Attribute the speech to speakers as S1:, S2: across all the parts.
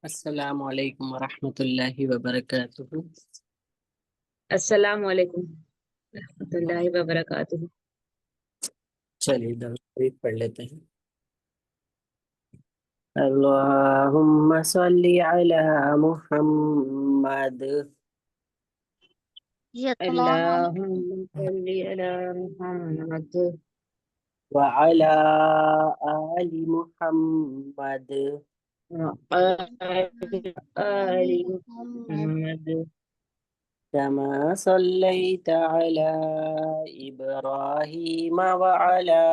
S1: السلام علیکم ورحمۃ اللہ وبرکاتہ۔
S2: السلام علیکم ورحمۃ اللہ وبرکاتہ۔
S1: چلیے درود پڑھ لیتے ہیں۔ اللہم صلی علی محمد
S2: اللہم صلی علی محمد
S1: وعلی آل محمد
S2: وعلی آل محمد
S1: كما صليت على إبراهيم وعلى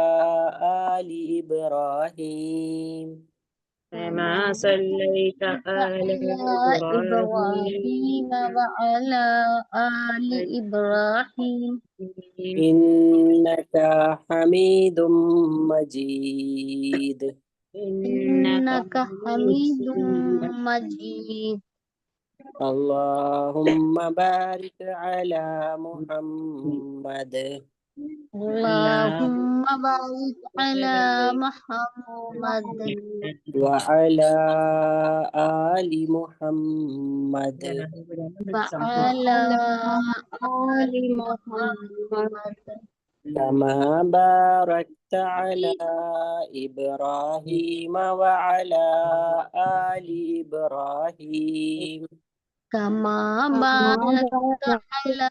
S1: آل إبراهيم
S2: كما صلیت علی ابراہیم
S3: وعلى آل إبراهيم
S1: إنك حميد مجيد
S3: إنك حميد مجيد
S1: اللهم بارك على محمد
S3: اللهم بارك على محمد
S1: وعلى آل محمد
S3: وعلى آل محمد
S1: كما باركت على إبراهيم وعلى آل إبراهيم
S3: كما باركت على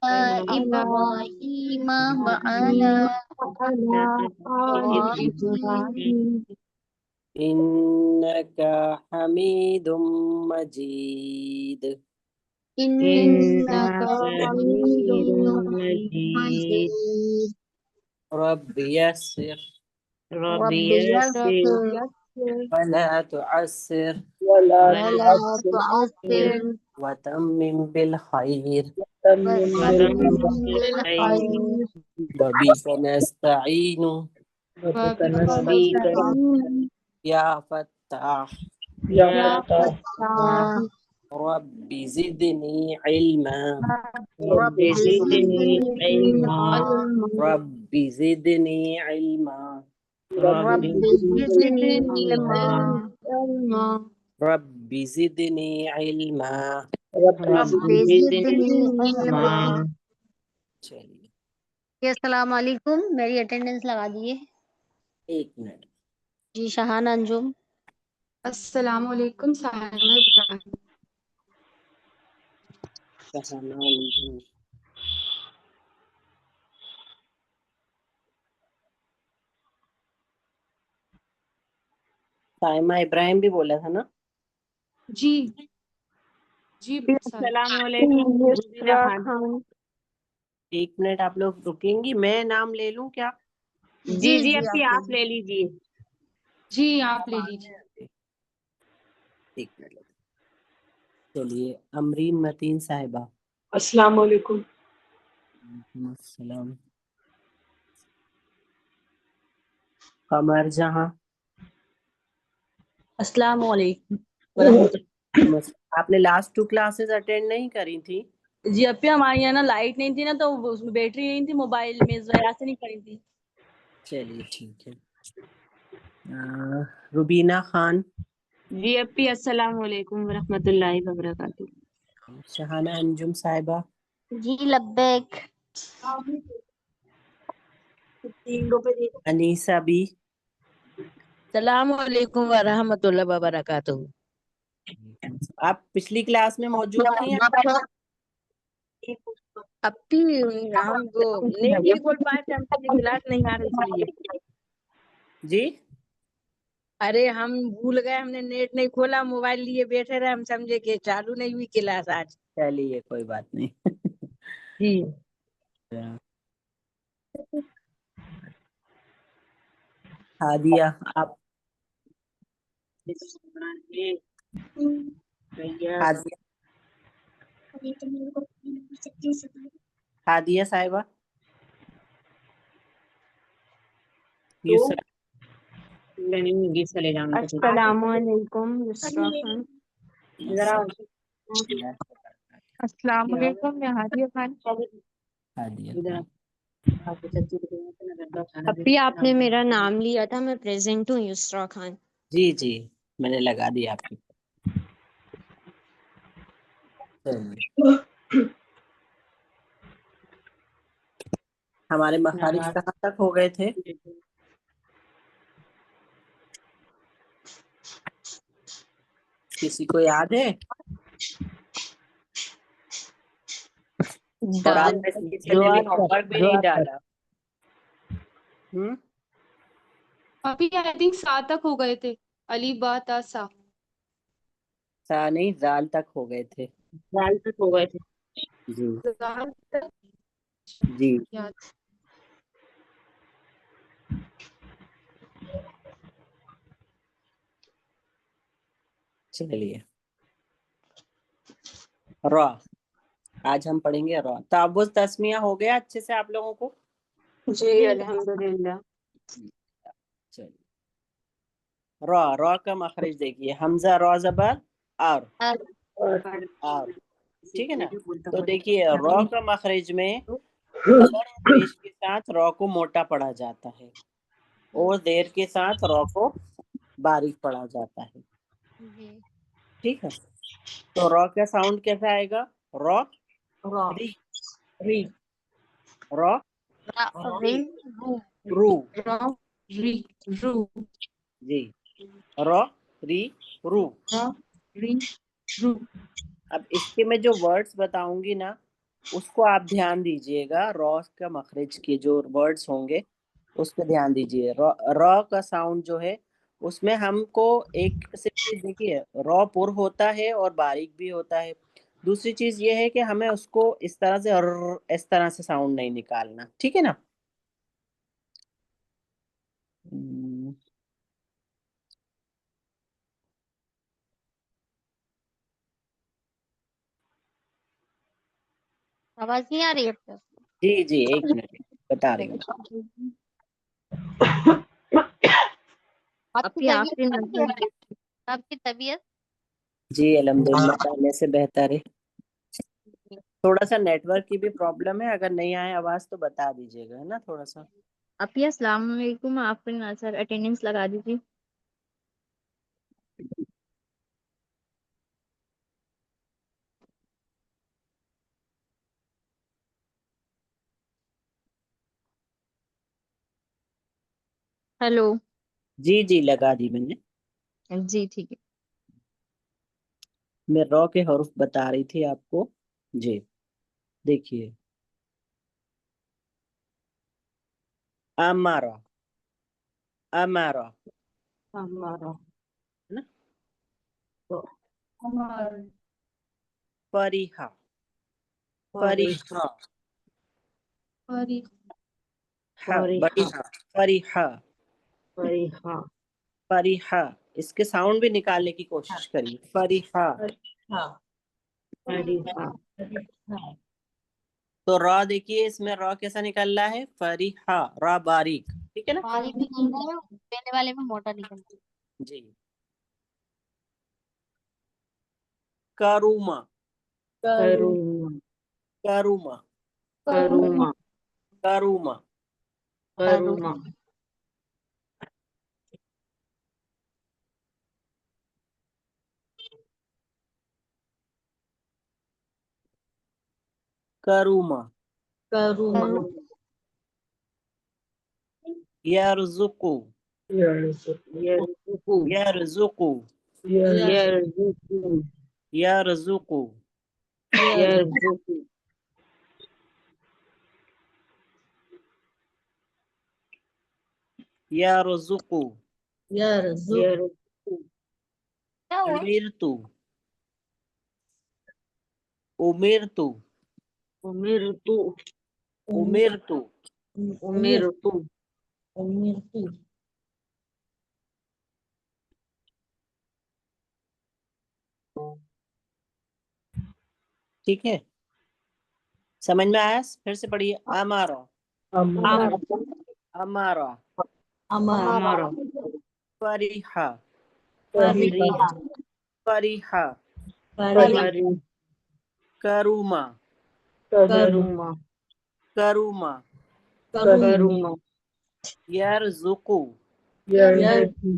S3: إبراهيم وعلى آل إبراهيم
S1: إنك حميد مجيد
S3: إنك
S2: حميد
S3: حميد
S2: مجيد
S3: مجيد
S1: رب يسر
S2: رب
S3: رب
S2: یسر
S3: يسر
S1: ولا تعسر
S3: ولا تعسر
S1: وتمم بالخير
S3: وتمم بالخير
S1: وبك نستعين
S3: وبك
S2: نستعين
S3: نستعين
S1: يا فتاح
S3: يا فتاح
S1: رب زدني علما
S2: رب زدنی علما
S1: رب زدني علما
S2: رب
S3: رب
S2: زدنی
S3: زدني
S2: علما
S3: علما
S1: رب زدني علما
S2: رب
S3: رب
S2: زدنی
S3: زدني
S2: علما۔
S3: علما۔
S1: چلیے
S3: السلام علیکم، میری اٹینڈنس لگا دیے
S1: ایک منٹ۔
S3: جی۔ شہانہ انجم،
S4: السلام علیکم سائمہ ابراہیم۔
S1: سائمہ ابراہیم بھی بولا تھا نا؟
S4: جی جی سر۔
S2: السلام علیکم
S3: یسرا خان۔
S1: ایک منٹ آپ لوگ رکیں گی، میں نام لے لوں کیا؟
S2: جی جی اپی آپ لے لیجیے۔
S4: جی آپ لے لیجیے۔
S1: ایک منٹ چلیے امرین متین صاحبہ۔
S5: السلام علیکم۔
S1: وعلیکم السلام۔ قمر جہاں۔
S6: السلام علیکم۔
S1: آپ نے لاسٹ 2 کلاسز اٹینڈ نہیں کری تھی؟
S6: جی اپی ہمارے یہاں نا لائٹ نہیں تھی نا، تو اس میں بیٹری نہیں تھی موبائل میں، اس وجہ سے نہیں کری تھی۔
S1: چلیے ٹھیک ہے۔ روبینہ خان۔
S2: جی اپی السلام علیکم ورحمۃ اللہ وبرکاتہ۔
S1: شہانہ انجم صاحبہ۔
S3: جی لبیک۔
S1: انیسہ بی۔
S7: السلام علیکم ورحمۃ اللہ وبرکاتہ۔
S1: آپ پچھلی کلاس میں موجود تھیں؟
S7: اپی ہم وہ نہیں بول پائے تھے، ہم پچھلی کلاس نہیں آ رہی اس لیے۔
S1: جی
S7: ارے ہم بھول گئے، ہم نے نیٹ نہیں کھولا، موبائل لیے بیٹھے رہے، ہم سمجھے کہ چالو نہیں ہوئی کلاس آج۔
S1: چلیے کوئی بات نہیں۔
S7: جی
S1: ہادیہ آپ۔ ہادیہ صاحبہ۔
S2: السلام علیکم یسرا خان۔
S4: السلام علیکم میں ہادیہ خان۔
S3: ابھی آپ نے میرا نام لیا تھا، میں پریزنٹ ہوں یسرا خان۔
S1: جی جی میں نے لگا دیا آپ کی. چلیے ہمارے مخارج کہاں تک ہو گئے تھے؟ کسی کو یاد ہے؟ اور آپ میں سے کسی نے بھی ہوم ورک بھی نہیں ڈالا.
S4: ابھی آئی تھنک 7 تک ہو گئے تھے. علی با تا سا.
S1: سا نہیں زال تک ہو گئے تھے.
S2: زال تک ہو گئے تھے.
S1: جی
S4: زال تک
S1: جی
S4: یاد.
S1: چلیے را آج ہم پڑھیں گے را. تعوض تسمیہ ہو گیا اچھے سے آپ لوگوں کو؟
S2: جی الحمدللہ.
S1: چلیے را کا مخرج دیکھیے. حمزہ را زبر اور ٹھیک ہے نا. تو دیکھیے را کا مخرج میں زبر اور پیش کے ساتھ را کو موٹا پڑھا جاتا ہے اور زیر کے ساتھ را کو باریک پڑھا جاتا ہے. ٹھیک ہے. تو را کا ساؤنڈ کیسا آئے گا؟ را ری
S2: ری
S1: را رو.
S4: را ری رو.
S1: جی را ری رو.
S4: را ری رو.
S1: اب اس کے میں جو ورڈز بتاؤں گی نا اس کو آپ دھیان دیجئے گا. را کا مخرج کے جو ورڈز ہوں گے اس پہ دھیان دیجئے. را کا ساؤنڈ جو ہے اس میں ہم کو ایک صرف دیکھیے را پر ہوتا ہے اور باریک بھی ہوتا ہے. دوسری چیز یہ ہے کہ ہمیں اس کو اس طرح سے اس طرح سے ساؤنڈ نہیں نکالنا. ٹھیک ہے نا.
S3: آواز نہیں آ رہی اب تک؟
S1: جی جی ایک منٹ بتا رہی ہوں.
S3: آپ کی طبیعت
S1: جی الحمدللہ پہلے سے بہتر ہے. تھوڑا سا نیٹ ورک کی بھی پرابلم ہے. اگر نہیں آئے آواز تو بتا دیجیے گا ہے نا تھوڑا سا.
S3: اپی السلام علیکم. آپ سر اٹینڈنس لگا دیجیے. ہیلو.
S1: جی جی لگا دی میں نے.
S3: جی ٹھیک ہے.
S1: میں را کے حروف بتا رہی تھی آپ کو. جی دیکھیے امارا امارا
S2: ہمارا
S1: ہے نا.
S4: ہمارا.
S1: فریحہ فریحہ
S4: فریق.
S1: بڑی ہاں فریحہ
S2: فریحہ
S1: فریحہ. اس کے ساؤنڈ بھی نکالنے کی کوشش کریے. فریحہ.
S2: فریحہ
S1: تو را دیکھیے اس میں را کیسا نکل رہا ہے؟ فریحہ. را باریک. ٹھیک ہے نا.
S3: باریک نکلنا ہے پہلے والے میں موٹا نکلنا ہے.
S1: جی کروما
S2: کروما
S1: کروما
S2: کروما
S1: کروما
S2: کروما
S1: کروما
S2: کروما
S1: یرزقو
S2: یرزقو
S1: یرزقو
S2: یرزقو
S1: یرزقو
S2: یرزقو
S1: یرزقو
S2: یرزقو
S3: کیا ہوا؟
S1: امرتو امرتو
S2: امرتو
S1: امرتو
S2: امرتو امرتو
S1: ٹھیک ہے. سمجھ میں آیا؟ پھر سے پڑھیے. امارا امارا
S2: ہمارا
S1: فریحہ
S2: فریحہ
S1: فریحہ
S2: فریحہ
S1: کروما
S2: کروما
S1: کروما
S2: کروما
S1: یرزقو
S2: یرزقو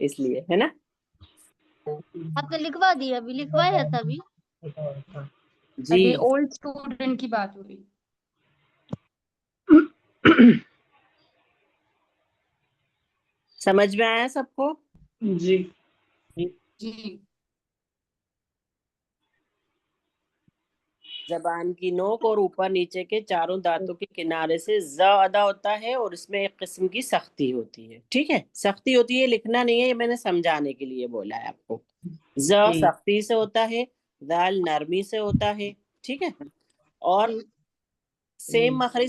S1: اس لیے ہے نا.
S3: آپ نے لکھوا دیا، ابھی لکھوایا تھا ابھی.
S1: جی
S4: ابھی اولڈ اسٹوڈنٹ کی بات ہو رہی.
S1: سمجھ میں آیا سب کو؟
S5: جی.
S4: جی.
S1: زبان کی نوک اور اوپر نیچے کے چاروں دانتوں کے کنارے سے ز ادا ہوتا ہے اور اس میں ایک قسم کی سختی ہوتی ہے. ٹھیک ہے، سختی ہوتی ہے، لکھنا نہیں ہے، یہ میں نے سمجھانے کے لیے بولا ہے آپ کو. ز سختی سے ہوتا ہے، دال نرمی سے ہوتا ہے. ٹھیک ہے، اور سیم مخرج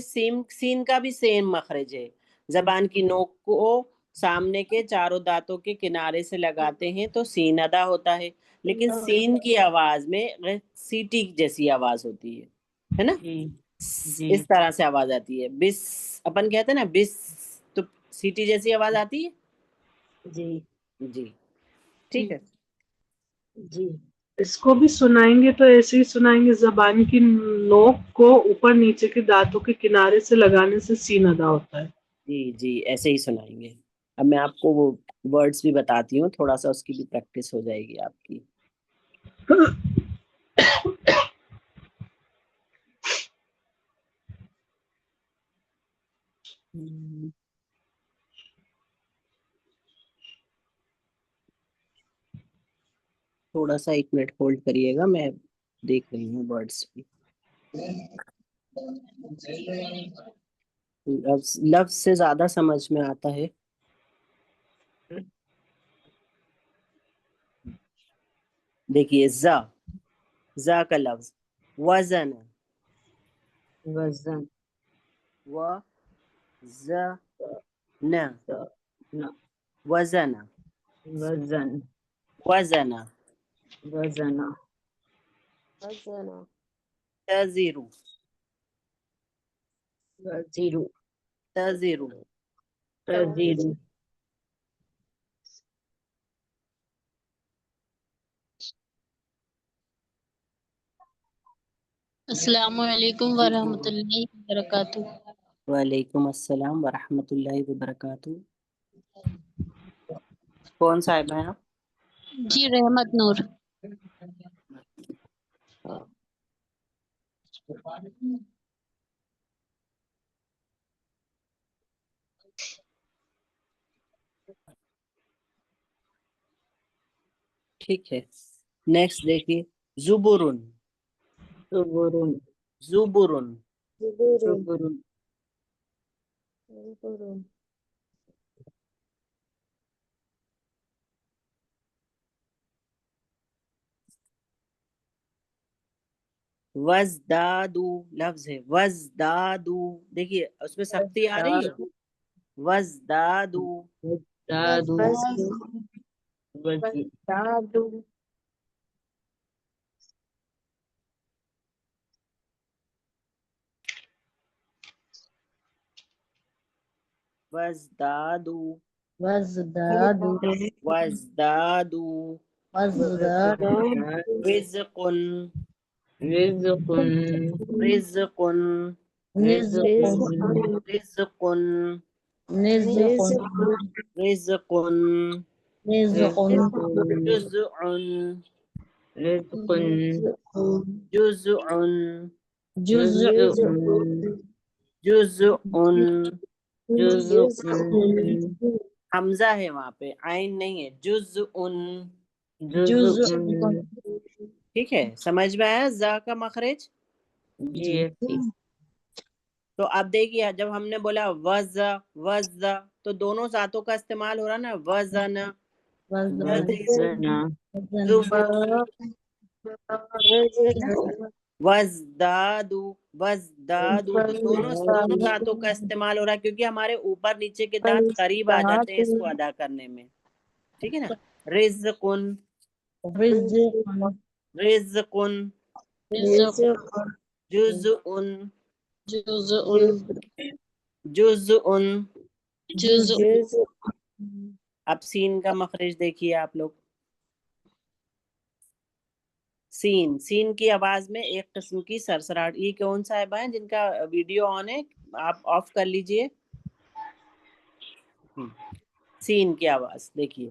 S1: سین کا بھی سیم مخرج ہے. زبان کی نوک کو سامنے کے چاروں دانتوں کے کنارے سے لگاتے ہیں تو سین ادا ہوتا ہے، لیکن سین کی آواز میں سیٹی جیسی آواز ہوتی ہے نا. اس طرح سے آواز آتی ہے. بس اپن کہتے ہیں نا بس، تو سیٹی جیسی آواز آتی ہے.
S7: جی
S1: جی ٹھیک ہے.
S7: جی.
S5: اس کو بھی سنائیں گے تو ایسے ہی سنائیں گے. زبان کی نوک کو اوپر نیچے کے دانتوں کے کنارے سے لگانے سے سین ادا ہوتا ہے.
S1: جی جی ایسے ہی سنائیں گے. اب میں آپ کو وہ ورڈز بھی بتاتی ہوں، تھوڑا سا اس کی بھی پریکٹس ہو جائے گی آپ کی. تھوڑا سا 1 منٹ ہولڈ کریے گا، میں دیکھ رہی ہوں ورڈز بھی. لفظ سے زیادہ سمجھ میں آتا ہے. دیکھیے زا کا لفظ وزن،
S7: وزن.
S1: وزن
S7: وزن.
S1: وزن
S7: وزن.
S1: تزر
S7: وزیر.
S1: تزر
S7: تزیر.
S8: السلام علیکم ورحمۃ اللہ وبرکاتہ.
S1: وعلیکم السلام ورحمۃ اللہ وبرکاتہ. کون صاحب ہیں آپ؟
S8: جی رحمت نور.
S1: ٹھیک ہے، نیکسٹ دیکھیے زبرن.
S7: زبرن.
S1: زبرن
S7: زبرن.
S1: وزدادو لفظ ہے، وزدادو. دیکھیے اس میں سختی آ رہی ہے. وزدادو
S7: وزدادو. وزدادو.
S1: وزدادو
S7: وزدادو.
S1: وزدادو
S7: وزدادو.
S1: رزق
S7: رزق.
S1: رزق
S7: رزق.
S1: رزق
S7: رزق.
S1: رزق
S7: رزق.
S1: جزء
S7: رزق.
S1: جزء
S7: جزء.
S1: جزء
S7: جزء.
S1: حمزہ ہے وہاں پہ، عین نہیں ہے. جزء.
S7: جزء.
S1: ٹھیک ہے، سمجھ میں آیا زا کا مخرج؟
S7: جی.
S1: تو اب دیکھیے جب ہم نے بولا وز تو دونوں ذاتوں کا استعمال ہو رہا نا. وزن وزدادو وزدادو، تو دونوں ذاتوں کا استعمال ہو رہا ہے کیونکہ ہمارے اوپر نیچے کے دانت قریب آ جاتے ہیں اس کو ادا کرنے میں. ٹھیک ہے نا. رزقن رزقن جزء جزء. اب سین کا مخرج دیکھیے آپ لوگ. سین کی آواز میں ایک قسم کی سرسراہٹ. یہ کون صاحب ہیں جن کا ویڈیو آن ہے؟ آپ آف کر لیجئے. سین کی آواز دیکھیے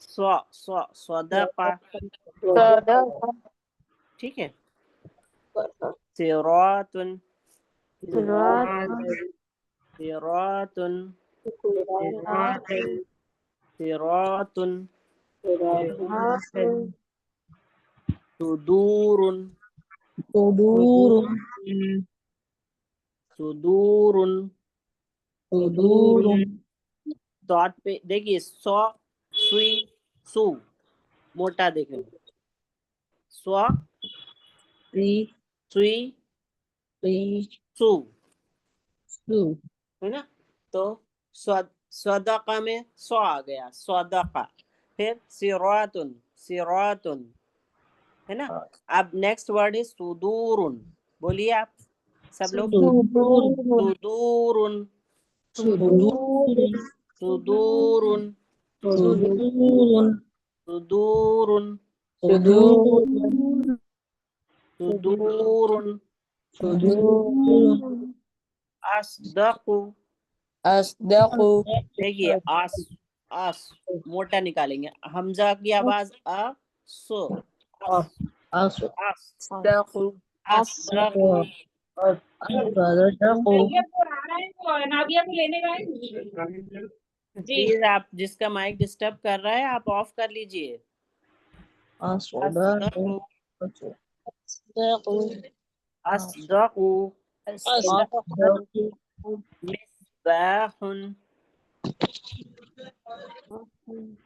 S1: صدقہ
S2: صدقہ
S1: ٹھیک ہے. صراط
S2: صراط
S1: صراط صراط صدور
S7: صدور
S1: صدور
S7: صدور
S1: ڈاٹ پہ دیکھیے سوئی سو موٹا دیکھیں
S7: ری
S1: سوئی
S7: ری
S1: سو
S7: سو
S1: ہے نا. تو صدقہ میں سو آ گیا صدقہ. پھر صراط ہے نا. اب نیکسٹ ورڈ ہے صدور. بولیے آپ سب لوگ.
S7: صدور
S1: صدور
S7: صدور
S1: صدور
S7: صدور
S1: صدور
S7: صدور
S1: صدور
S7: صدور
S1: اصدق.
S7: اصدق
S1: دیکھیے آس موٹا نکالیں گے. حمزہ کی آواز سو
S7: اصدق
S1: اصدق. پلیز آپ جس کا مائک ڈسٹرب کر رہا ہے آپ آف کر لیجئے.
S7: اصدق
S1: اصدق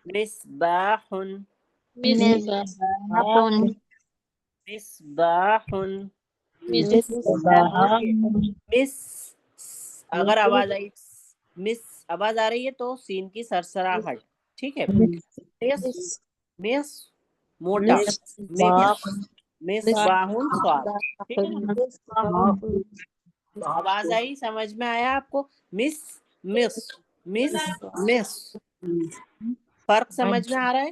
S1: مصباح مصباح مصباح. مس اگر آواز آئی مس آواز آ رہی ہے تو سین کی سرسراہٹ ٹھیک ہے. مس مس موٹا مس باہن سواد ٹھیک ہے نا. آواز آئی سمجھ میں آیا آپ کو. مس مس مس مس فرق سمجھ میں آ رہا ہے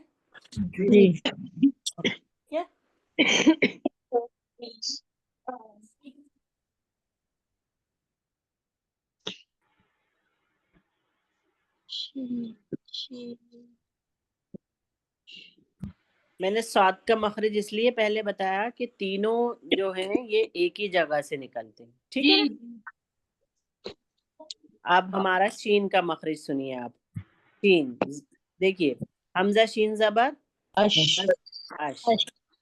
S1: کیا. میں نے سات کا مخرج اس لیے پہلے بتایا کہ تینوں جو ہیں یہ ایک ہی جگہ سے نکلتے ہیں ٹھیک ہے نا. اب ہمارا شین کا مخرج سنیے آپ. شین دیکھیے حمزہ شین زبر اش.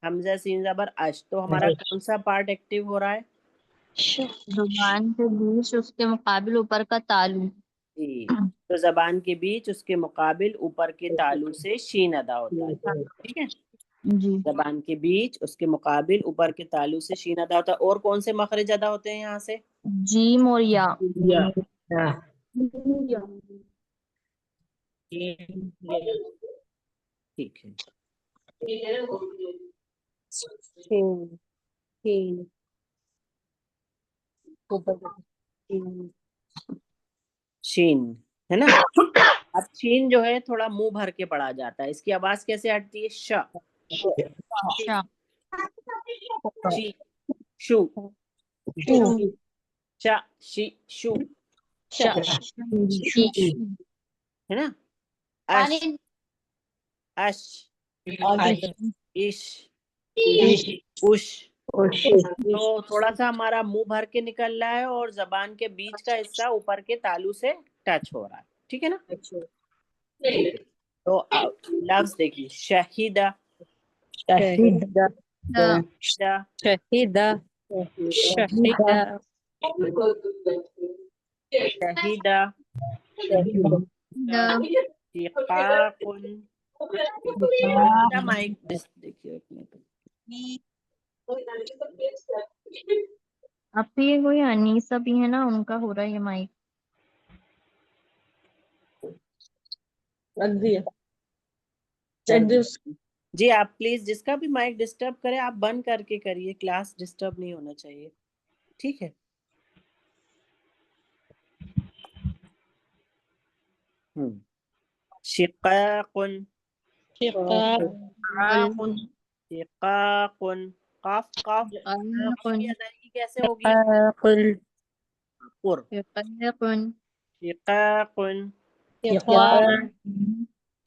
S1: حمزہ شین زبر اش. تو ہمارا کون سا پارٹ ایکٹیو ہو رہا ہے.
S8: زبان کے بیچ اس کے مقابل اوپر کا تالو.
S1: جی تو زبان کے بیچ اس کے مقابل اوپر کے تالو سے شین ادا ہوتا ہے ٹھیک ہے.
S8: جی
S1: زبان کے بیچ اس کے مقابل اوپر کے تالو سے شین ادا ہوتا ہے. اور کون سے مخرج ادا ہوتے ہیں یہاں سے.
S8: جیم اور یا.
S1: ٹھیک ہے. شین ہے نا. اب شین جو ہے تھوڑا منہ بھر کے پڑھا جاتا ہے. اس کی آواز کیسے ہٹتی ہے. ش
S8: شا.
S1: شی شو شا شی شو ہے نا. اش اش اش اش. تو تھوڑا سا ہمارا منہ بھر کے نکل رہا ہے اور زبان کے بیچ کا حصہ اوپر کے تالو سے ٹچ ہو رہا ہے ٹھیک ہے نا. تو لفظ دیکھیے شہیدہ
S7: شہیدہ
S1: شہیدہ
S7: شہیدہ
S1: شہیدہ شقاق. مائک دیکھیے ایک منٹ.
S8: اب تو یہ کوئی انیسہ بھی ہے نا ان کا ہو رہا ہے یہ مائک.
S1: جی آپ پلیز جس کا بھی مائک ڈسٹرب کرے آپ بند کر کے کریے. کلاس ڈسٹرب نہیں ہونا چاہیے ٹھیک ہے. شقاق شقاق قاف قاف کی ادائیگی کیسے ہوگی. شقاق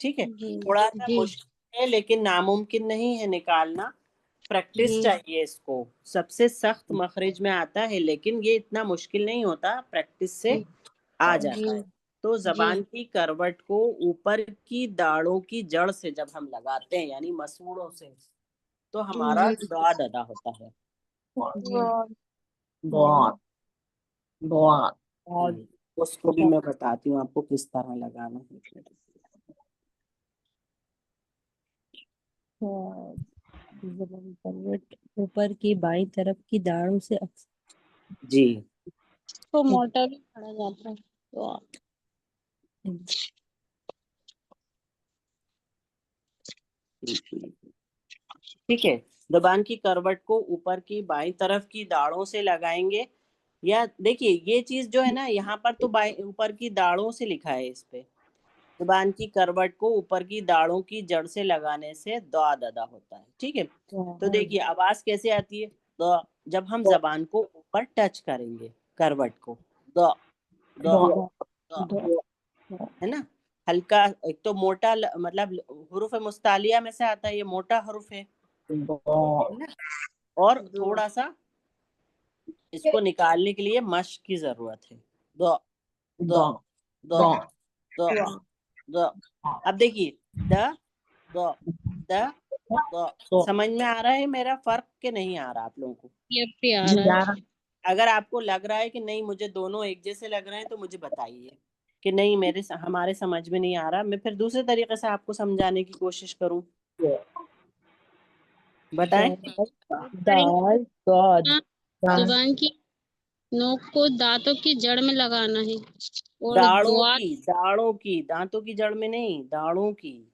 S1: ٹھیک ہے.
S3: جی
S1: تھوڑا سا
S3: جی
S1: مشکل ہے لیکن ناممکن نہیں ہے نکالنا. پریکٹس
S3: جی
S1: چاہیے اس کو. سب سے سخت مخرج میں آتا ہے لیکن یہ اتنا مشکل نہیں ہوتا, پریکٹس سے آ
S3: جی
S1: جاتا ہے. تو
S3: جی
S1: زبان کی کروٹ کو اوپر کی داڑوں کی جڑ سے جب ہم لگاتے ہیں یعنی مسوڑوں سے, تو ہمارا
S3: جی
S1: ضاد ادا ہوتا ہے. اس کو بھی میں بتاتی ہوں آپ کو کس طرح لگانا ہے.
S9: زبان کروٹ اوپر کی بائیں طرف کی داڑوں سے
S1: جی
S3: تو موٹا بھی پڑا جاتا ہے. تو
S1: ٹھیک ہے. زبان کی کروٹ کو اوپر کی بائیں طرف کی داڑوں سے لگائیں گے. یا دیکھیے یہ چیز جو ہے نا یہاں پر تو اوپر کی داڑوں سے لکھا ہے اس پہ. زبان کی کروٹ کو اوپر کی داڑوں کی جڑ سے لگانے سے ضاد ادا ہوتا ہے. ٹھیک ہے. تو دیکھیے آواز کیسے آتی ہے. جب ہم زبان کو اوپر ٹچ کریں گے کروٹ کو, ہے نا, ہلکا ایک تو موٹا مطلب حروف مستعلیہ میں سے آتا ہے, یہ موٹا حرف ہے نا, اور تھوڑا سا اس کو نکالنے کے لیے مشق کی ضرورت ہے. دو دو دو دو دو. اب دیکھیے دا دو دا دو. سمجھ میں آ رہا ہے میرا فرق کہ نہیں آ رہا آپ لوگوں کو؟
S3: یہ بھی آ رہا ہے.
S1: اگر آپ کو لگ رہا ہے کہ نہیں مجھے دونوں ایک جیسے لگ رہے ہیں تو مجھے بتائیے کہ نہیں ہمارے سمجھ میں نہیں آ رہا, میں پھر دوسرے طریقے سے آپ کو سمجھانے کی کوشش کروں. بتائیں.
S3: زبان کی نوک کو دانتوں کی جڑ میں لگانا ہے اور
S1: داڑوں
S3: دعا
S1: کی دانتوں کی جڑ میں نہیں, داڑوں کی.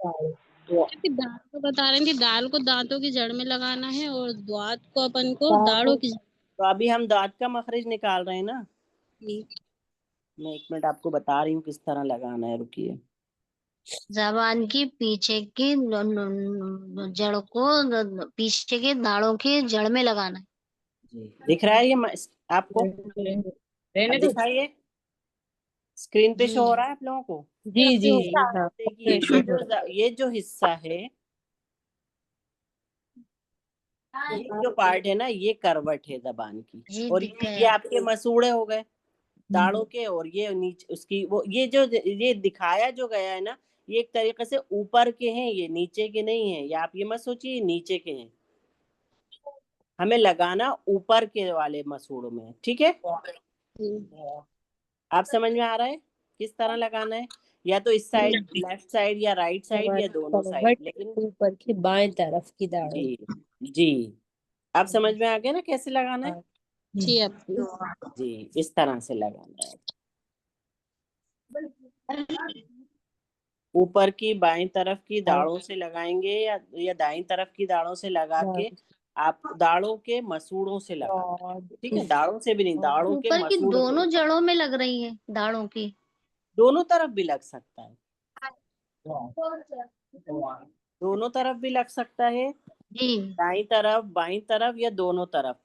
S3: دال کو بتا رہی تھی, دال کو دانتوں کی جڑ میں لگانا ہے اور دوات کو اپن کو داڑوں کی جڑ.
S1: تو ابھی ہم دانت کا مخرج نکال رہے ہیں نا.
S3: میں.
S1: میں ایک منٹ آپ کو بتا رہی ہوں کس طرح لگانا ہے, رکیے.
S3: زبان کی پیچھے کی جڑ کو پیچھے کے داڑوں کی جڑ میں لگانا ہے.
S1: جی دکھ رہا ہے یہ آپ کو؟ اب دکھائیے اسکرین پہ شو ہو رہا ہے آپ لوگوں کو؟
S9: جی جی
S1: دیکھیے یہ جو حصہ ہے, یہ جو پارٹ ہے نا یہ کروٹ ہے زبان کی,
S3: جی
S1: اور
S3: دکھ
S1: یہ آپ کے مسوڑے ہو گئے داڑوں کے, اور یہ نیچے اس کی وہ یہ جو یہ دکھایا جو گیا ہے نا یہ ایک طریقے سے اوپر کے ہیں, یہ نیچے کے نہیں ہیں. یا آپ یہ مت سوچیے نیچے کے ہیں, ہمیں لگانا اوپر کے والے مسوڑوں میں. ٹھیک ہے, آپ سمجھ میں آ رہا ہے کس طرح لگانا ہے؟ یا تو اس سائڈ لیفٹ سائڈ یا رائٹ سائڈ یا دونوں سائڈ, لیکن
S9: اوپر کی بائیں طرف کی داڑوں.
S1: جی جی آپ سمجھ میں آ گیا نا کیسے لگانا ہے؟
S3: جی
S1: جی اس طرح سے لگانا ہے. اوپر کی بائیں طرف کی داڑوں سے لگائیں گے یا دائیں طرف کی داڑوں سے لگا کے آپ داڑوں کے مسوڑوں سے لگانا ہے. ٹھیک ہے, داڑوں سے بھی نہیں, داڑوں کے
S3: اوپر کی
S1: مسوڑوں
S3: دونوں
S1: سے.
S3: جڑوں میں لگ رہی ہیں داڑوں کی.
S1: دونوں طرف بھی لگ سکتا ہے, دونوں طرف بھی لگ سکتا ہے,
S3: جی
S1: دائیں طرف بائیں طرف یا دونوں طرف,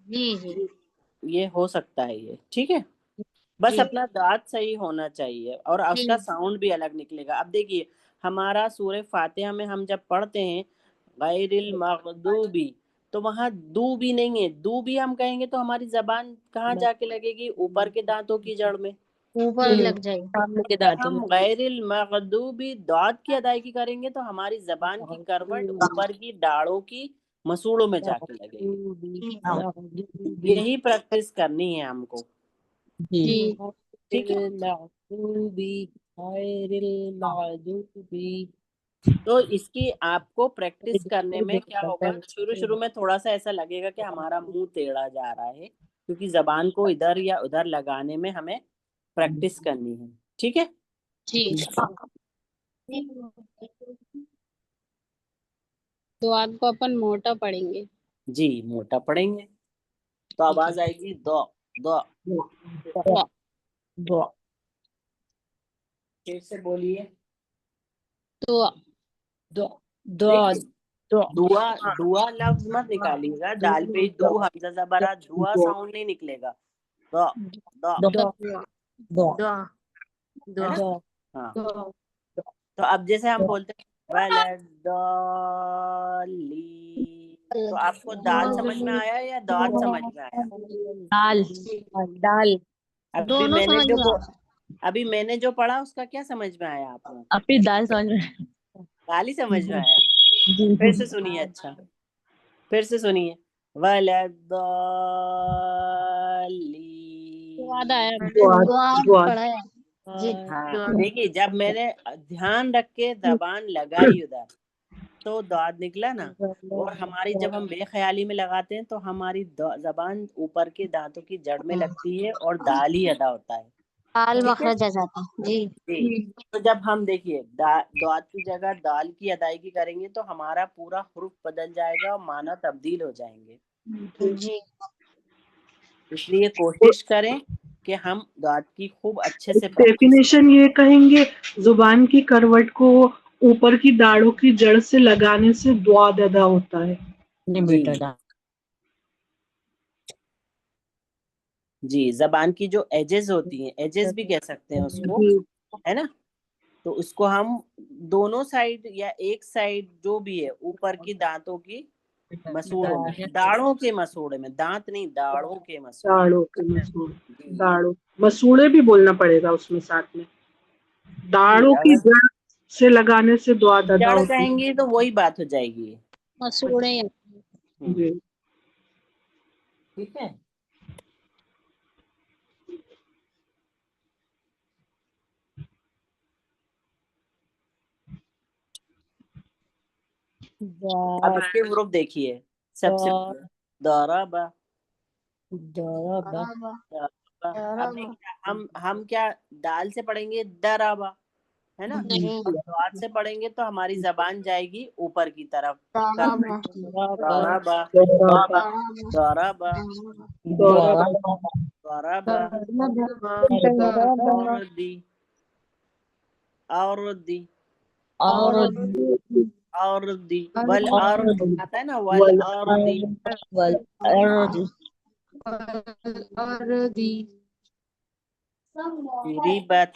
S3: جی جی
S1: یہ ہو سکتا ہے یہ. ٹھیک ہے, بس
S3: جی
S1: اپنا دانت صحیح ہونا چاہیے اور اس
S3: جی
S1: کا ساؤنڈ بھی الگ نکلے گا. اب دیکھیے ہمارا سورہ فاتحہ میں ہم جب پڑھتے ہیں غیر المغضوبی, تو وہاں دو بھی نہیں ہے, دو بھی ہم کہیں گے تو ہماری زبان کہاں جا کے لگے گی؟ اوپر کے دانتوں کی جڑ میں.
S3: اوپر لگ جائے گی.
S9: سامنے کے
S1: جب
S9: دانتوں
S1: ہم غیر المغضوبی داد کی ادائیگی کریں گے تو ہماری زبان کی کروٹ اوپر کی داڑوں کی مسوڑوں میں جا کے لگے گی. یہی پریکٹس کرنی ہے ہم کو.
S3: جی
S1: ٹھیک ہے,
S9: غیر المغضوبی.
S1: تو اس کی آپ کو پریکٹس کرنے میں کیا ہوگا, شروع میں تھوڑا سا ایسا لگے گا کہ ہمارا منہ ٹیڑھا جا رہا ہے, کیونکہ زبان کو ادھر یا ادھر لگانے میں ہمیں پریکٹس کرنی ہے. ٹھیک ہے,
S3: جی. تو آپ کو اپن موٹا پڑیں گے.
S1: جی موٹا پڑیں گے تو آواز آئے گی دو دو. پھر سے بولیے.
S3: تو
S1: دعا لفظ مت نکالیے گا, دال پہ دو حمزہ زبرہ دعا ساؤنڈ نہیں نکلے گا. دو دو,
S3: دعا
S1: ہے نا؟ ہاں تو اب جیسے ہم بولتے ہیں ولدالین، تو آپ کو دال سمجھ میں آیا یا دال سمجھ میں آیا؟
S6: دال دال
S3: دونوں سمجھ میں آ
S1: ابھی میں نے جو پڑھا اس کا کیا سمجھ میں آیا آپ کو؟
S6: اپنی دال سمجھ میں
S1: دال ہی سمجھ میں آیا. پھر سے سنیے، اچھا پھر سے سنیے، ولدالین.
S3: پڑھا ہے. جی
S1: ہاں دیکھیے، جب میں نے دھیان رکھ کے زبان لگائی ادھر تو داد نکلا نا. اور ہماری جب ہم بے خیالی میں لگاتے ہیں تو ہماری زبان اوپر کے دانتوں کی جڑ میں لگتی ہے اور دال ہی ادا ہوتا ہے.
S3: دال
S1: ٹھیک ہے
S3: مخرج آ جاتا ہے. جی
S1: جی. تو جب ہم دیکھیے داد کی جگہ دال کی ادائیگی کریں گے تو ہمارا پورا حروف بدل جائے گا اور معنی تبدیل ہو جائیں گے.
S3: جی
S1: اس لیے کوشش کریں کہ ہم داد کی خوب اچھے سے
S5: ڈیفینیشن یہ کہیں گے زبان کی کروٹ کو اوپر کی داڑھوں کی جڑ سے لگانے سے دعا ادا ہوتا ہے.
S1: جی زبان کی جو ایجز ہوتی ہیں، ایجز بھی کہہ سکتے ہیں اس کو، ہے نا. تو اس کو ہم دونوں سائڈ یا ایک سائڈ جو بھی ہے اوپر کی دانتوں کی مسوڑوں میں، داڑھوں کے مسوڑے میں، دانت نہیں داڑھوں کے مسوڑے.
S5: داڑھوں کے مسوڑے، داڑھوں مسوڑے بھی بولنا پڑے گا اس میں ساتھ میں. داڑھوں کی جڑ سے لگانے سے دعا ادا
S1: جڑ
S5: ہوتی
S1: کہیں گے تو وہی بات ہو جائے گی.
S3: مسوڑے.
S5: جی
S1: ٹھیک ہے. اب اس کے حروف دیکھیے. سب سے ضرب. اب دیکھیے ہم کیا دال سے پڑھیں گے درابا، ہے نا. دعات سے پڑھیں گے تو ہماری زبان جائے گی اوپر کی طرف. ضربا ضربا ضربا اوردی اوردی والارض آتا ہے نا، والارض. ریبت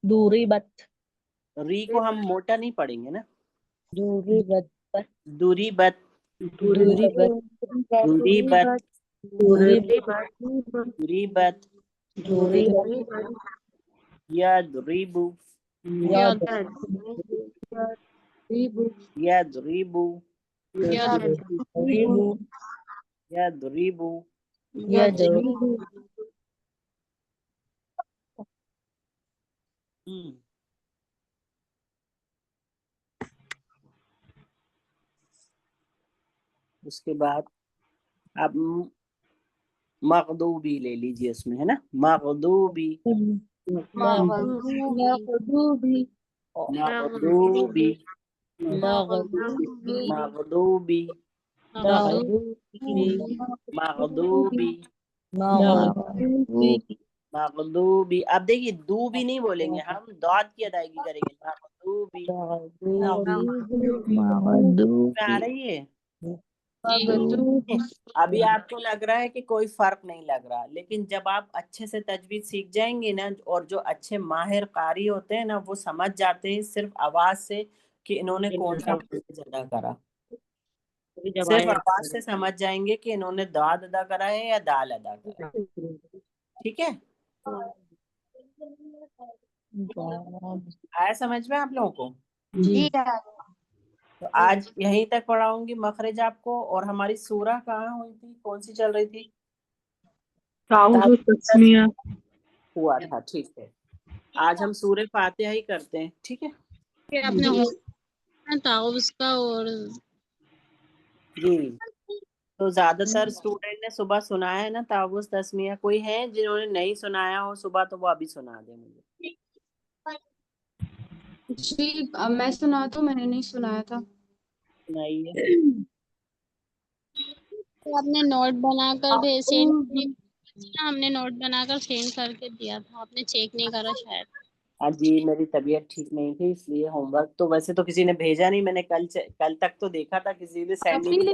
S6: دوری بت
S1: ری کو ہم موٹا نہیں پڑھیں گے نا.
S9: دوری بت
S1: دوری بت
S9: دوری بت
S1: دوری بت
S9: دوری
S1: دوری بت
S9: دوری
S1: یضربو
S9: یاد
S1: یضربو
S9: یضربو
S1: یضربو.
S9: یضربو
S1: اس کے بعد اب مغدوبی لے لیجیے اس میں، ہے نا. مغدوبی مغدوبی مغدوبی مغدوبی مغدوبی. اب دیکھیے دو بھی نہیں بولیں گے ہم، داد کی ادائیگی کریں گے. مغدوبی آ رہی ہے. ابھی آپ کو لگ رہا ہے کہ کوئی فرق نہیں لگ رہا، لیکن جب آپ اچھے سے تجوید سیکھ جائیں گے نا، اور جو اچھے ماہر قاری ہوتے ہیں نا وہ سمجھ جاتے ہیں صرف آواز سے کہ انہوں نے کون سا مخرج ادا کرا. صرف آواز سے سمجھ جائیں گے کہ انہوں نے داد ادا کرا ہے یا دال ادا کرا. ٹھیک ہے، آیا سمجھ میں آپ لوگوں کو؟
S3: جی
S1: تو آج یہیں تک پڑھاؤں گی مخرج آپ کو. اور ہماری سورہ کہاں ہوئی تھی، کون سی چل رہی تھی؟
S5: تعوذ تسمیہ
S1: ہوا تھا. ٹھیک ہے، آج ہم سورہ فاتحہ ہی کرتے ہیں. ٹھیک ہے
S3: تعوذ کا. اور
S1: جی. تو زیادہ تر اسٹوڈینٹ نے صبح سنایا ہے نا تعوذ تسمیہ. کوئی ہے جنہوں نے نہیں سنایا ہو صبح تو وہ ابھی سنا دیں مجھے.
S4: جی میں سنا تو میں نے نہیں سنایا تھا.
S1: سنائیے.
S3: آپ نے نوٹ بنا کر ہم نے نوٹ بنا کر سینڈ کر کے دیا تھا، آپ نے چیک نہیں کرا شاید.
S1: ہاں جی میری طبیعت ٹھیک نہیں تھی اس لیے ہوم ورک تو ویسے تو کسی نے بھیجا نہیں. میں نے کل تک تو دیکھا تھا کسی نے سینڈ نہیں کیا.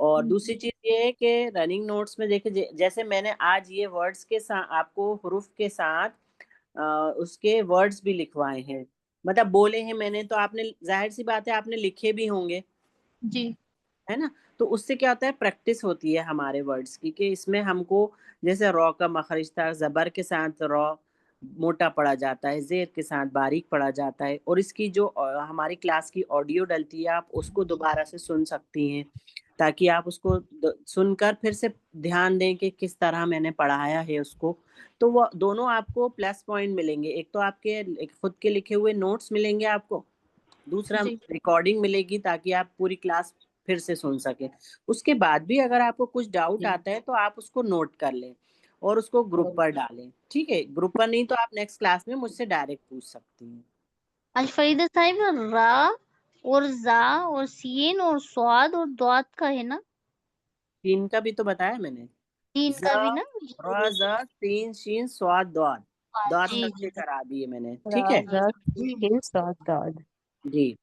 S1: اور دوسری چیز یہ ہے کہ رننگ نوٹس میں دیکھیں جیسے میں نے آج یہ ورڈز کے ساتھ آپ کو حروف کے ساتھ اس کے ورڈز بھی لکھوائے ہیں، مطلب بولے ہیں میں نے، تو آپ نے ظاہر سی بات ہے آپ نے لکھے بھی ہوں گے
S8: جی
S1: ہے نا. تو اس سے کیا ہوتا ہے پریکٹس ہوتی ہے ہمارے ورڈز کی، کہ اس میں ہم کو جیسے رو کا مخرج تھا، زبر کے ساتھ رو موٹا پڑا جاتا ہے، زیر کے ساتھ باریک پڑا جاتا ہے. اور اس کی جو ہماری کلاس کی آڈیو ڈلتی ہے آپ اس کو دوبارہ سے سن سکتی ہیں، تاکہ آپ اس کو سن کر پھر سے دھیان دیں کہ کس طرح میں نے پڑھایا ہے اس کو. تو وہ دونوں آپ کو پلس پوائنٹ ملیں گے، ایک تو آپ کے خود کے لکھے ہوئے نوٹس ملیں گے آپ کو، دوسرا
S8: جی
S1: ریکارڈنگ ملے گی تاکہ آپ پوری کلاس پھر سے سن سکیں. اس کے بعد بھی اگر آپ کو کچھ ڈاؤٹ آتا ہے تو آپ اس کو نوٹ کر لیں اور اس کو گروپ پر ڈالیں. ٹھیک ہے، گروپ پر نہیں تو آپ نیکسٹ کلاس میں مجھ سے ڈائریکٹ پوچھ سکتی ہیں.
S3: آج فریدہ صاحب را اور زا اور سین اور سواد اور دوات کا ہے نا؟
S1: تین کا بھی تو بتایا میں نے،
S3: تین کا بھی نا؟
S1: را ز تین شین سواد دواد، دوات
S3: جی
S1: تک
S3: جی
S1: کے کرا دیے میں نے.
S9: را
S1: ٹھیک ہے
S9: زا
S3: جی
S9: سین صاد داد.
S1: جی.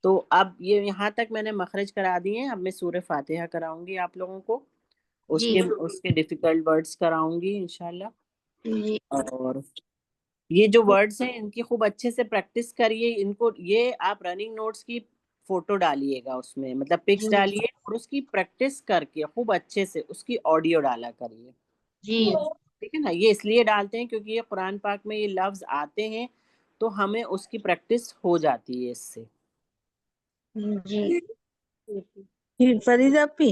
S1: تو اب یہ یہاں تک میں نے مخرج کرا دیے ہیں. اب میں سورہ فاتحہ کراؤں گی آپ لوگوں کو، اس
S3: جی
S1: کے ڈیفیکلٹ ورڈز کراؤں گی انشاءاللہ.
S3: جی
S1: اور یہ جو ورڈز ہیں ان کی خوب اچھے سے پریکٹس کریے. ان کو یہ آپ رننگ نوٹس کی فوٹو ڈالیے گا اس میں، مطلب پکس
S3: جی
S1: ڈالیے اور اس کی پریکٹس کر کے خوب اچھے سے اس کی آڈیو ڈالا کریے.
S3: جی
S1: ٹھیک ہے نا. یہ اس لیے ڈالتے ہیں کیونکہ یہ قرآن پاک میں یہ لفظ آتے ہیں تو ہمیں اس کی پریکٹس ہو جاتی ہے اس سے.
S3: جی
S7: پھر فریدہ پی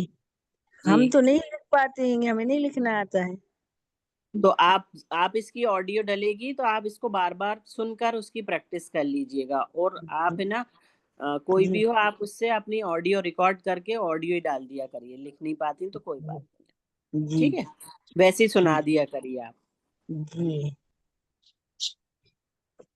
S7: ہم
S1: جی
S7: تو نہیں لکھ پاتے ہیں، ہمیں نہیں لکھنا آتا ہے.
S1: تو آپ اس کی آڈیو ڈلے گی تو آپ اس کو بار بار سن کر اس کی پریکٹس کر لیجئے گا. اور آپ ہے نا کوئی
S7: جی
S1: بھی ہو آپ اس سے اپنی آڈیو ریکارڈ کر کے آڈیو ہی ڈال دیا کریے. لکھ نہیں پاتی تو کوئی بات نہیں،
S7: جی
S1: ٹھیک ہے، ویسے ہی
S7: جی
S1: سنا دیا کریے آپ.
S7: جی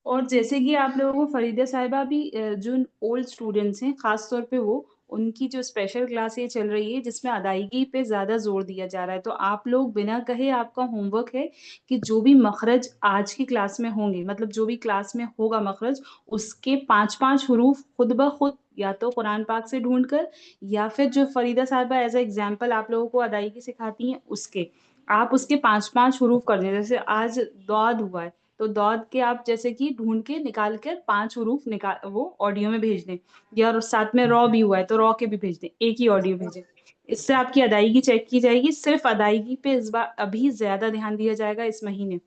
S10: اور جیسے کہ آپ لوگوں کو فریدہ صاحبہ بھی جو اولڈ اسٹوڈینٹس ہیں خاص طور پہ وہ ان کی جو اسپیشل کلاس یہ چل رہی ہے جس میں ادائیگی پہ زیادہ زور دیا جا رہا ہے، تو آپ لوگ بنا کہے آپ کا ہوم ورک ہے کہ جو بھی مخرج آج کی کلاس میں ہوں گے، مطلب جو بھی کلاس میں ہوگا مخرج، اس کے 5 حروف خود بخود یا تو قرآن پاک سے ڈھونڈ کر یا پھر جو فریدہ صاحبہ ایز اے ایگزامپل آپ لوگوں کو ادائیگی سکھاتی ہیں آپ اس کے 5 حروف کر دیں. جیسے آج دعد ہوا ہے تو دعد کے آپ جیسے کہ ڈھونڈ کے نکال کر 5 حروف وہ آڈیو میں بھیج دیں، یا ساتھ میں رو بھی ہوا ہے تو رو کے بھی بھیج دیں، ایک ہی آڈیو بھیجیں. اس سے آپ کی ادائیگی چیک کی جائے گی. صرف ادائیگی پہ اس بار ابھی زیادہ دھیان دیا جائے گا اس مہینے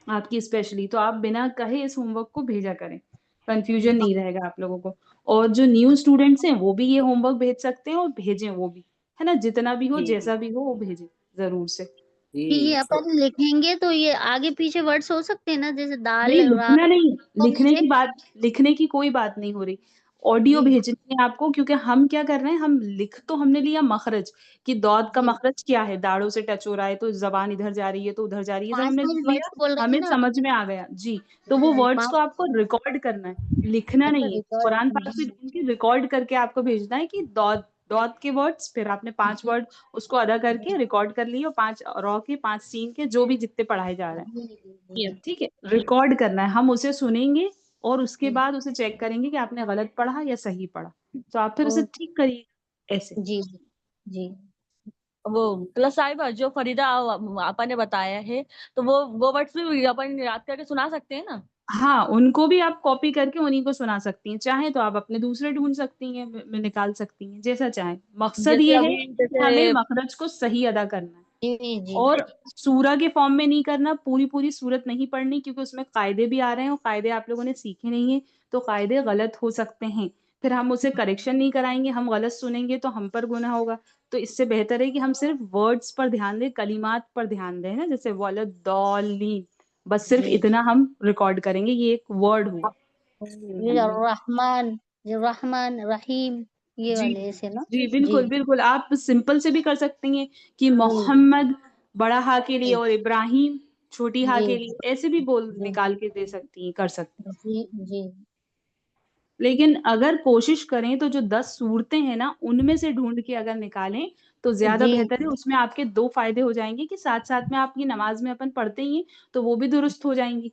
S10: آپ کی اسپیشلی. تو آپ بنا کہے اس ہوم ورک کو بھیجا کریں، کنفیوژن نہیں رہے گا آپ لوگوں کو. اور جو نیو اسٹوڈینٹس ہیں وہ بھی یہ ہوم ورک بھیج سکتے ہیں اور بھیجیں وہ بھی، ہے نا، جتنا بھی ہو
S1: جی
S10: جیسا بھی ہو وہ بھیجیں ضرور سے.
S3: یہ
S1: جی
S3: اپن لکھیں گے تو یہ آگے پیچھے ورڈس ہو سکتے ہیں نا، جیسے دال
S10: نہیں
S3: را
S10: لکھنا نہیں،
S3: تو مجھے
S10: لکھنے کی کوئی بات نہیں ہو رہی. آڈیو
S3: جی
S10: بھیجنی ہے آپ کو، کیونکہ ہم کیا کر رہے ہیں، ہم نے لیا مخرج کہ دود کا
S3: جی
S10: مخرج کیا ہے، داڑوں سے ٹچ ہو رہا ہے تو زبان ادھر جا رہی ہے تو ادھر جا رہی ہے. جب ہم
S3: 5
S10: نے
S3: 5
S10: لکھوایا
S3: ورڈس بول رہی
S10: ہمیں
S3: تھی نا آپ.
S10: سمجھ میں آ گیا جی. تو وہ
S3: جی
S10: ورڈس
S3: 5
S10: کو آپ کو ریکارڈ کرنا ہے، لکھنا
S3: اچھا
S10: نہیں ہے.
S3: ریکارڈ.
S10: قرآن پاک سے ڈھونڈ کے ریکارڈ کر کے آپ کو بھیجنا ہے کہ دود کے ورڈس، پھر آپ نے 5
S3: جی
S10: ورڈ اس کو ادا کر کے ریکارڈ کر لیے، اور 5 رو کے 5 سین کے جو بھی جتنے پڑھائے جا رہے ہیں.
S3: جی جی
S10: ٹھیک ہے، ریکارڈ کرنا ہے، ہم اسے سنیں گے اور اس کے
S3: جی
S10: بعد اسے چیک کریں گے کہ آپ نے غلط پڑھا یا صحیح پڑھا، تو آپ پھر اسے
S3: او
S10: ٹھیک کریے ایسے.
S3: جی جی
S6: وہ پلس صاحبہ جو فریدہ آپا نے بتایا ہے تو وہ ورڈس بھی اپن یاد کر کے سنا سکتے ہیں نا.
S10: ہاں ان کو بھی آپ کاپی کر کے انہیں کو سنا سکتی ہیں، چاہیں تو آپ اپنے دوسرے ڈھونڈ سکتی ہیں، نکال سکتی ہیں، جیسا چاہیں. مقصد
S6: جیسے
S10: یہ ہے
S6: ابھی
S10: کہ ہمیں
S6: جیسے
S10: مخرج کو صحیح ادا کرنا ہے.
S3: جی جی
S10: اور سورہ کے فارم میں نہیں کرنا، پوری صورت نہیں پڑھنی، کیونکہ اس میں قاعدے بھی آ رہے ہیں اور قاعدے آپ لوگوں نے سیکھے نہیں ہیں تو قاعدے غلط ہو سکتے ہیں. پھر ہم اسے کریکشن نہیں کرائیں گے، ہم غلط سنیں گے تو ہم پر گناہ ہوگا. تو اس سے بہتر ہے کہ ہم صرف ورڈز پر دھیان دیں، کلمات پر دھیان دیں نا، جیسے ولدالین، بس صرف
S3: جی
S10: اتنا ہم ریکارڈ کریں گے، یہ ایک ورڈ ہوا.
S3: جی الرحمن رحیم یہ
S10: جی
S3: والے سے نا.
S10: جی
S3: جی
S10: بالکل آپ سمپل سے بھی کر سکتی ہیں کہ
S3: جی
S10: محمد بڑا ہا کے لیے
S3: جی
S10: اور ابراہیم چھوٹی ہا
S3: جی
S10: کے لیے، ایسے بھی بول
S3: جی
S10: نکال کے دے سکتی ہیں، کر سکتی ہیں.
S3: جی جی
S10: لیکن اگر کوشش کریں تو جو 10 صورتیں ہیں نا ان میں سے ڈھونڈ کے اگر نکالیں تو زیادہ
S3: جی
S10: بہتر ہے. اس میں آپ کے 2 فائدے ہو جائیں گے کہ ساتھ ساتھ میں آپ کی نماز میں اپن پڑھتے ہی ہیں تو وہ بھی درست ہو جائیں گی،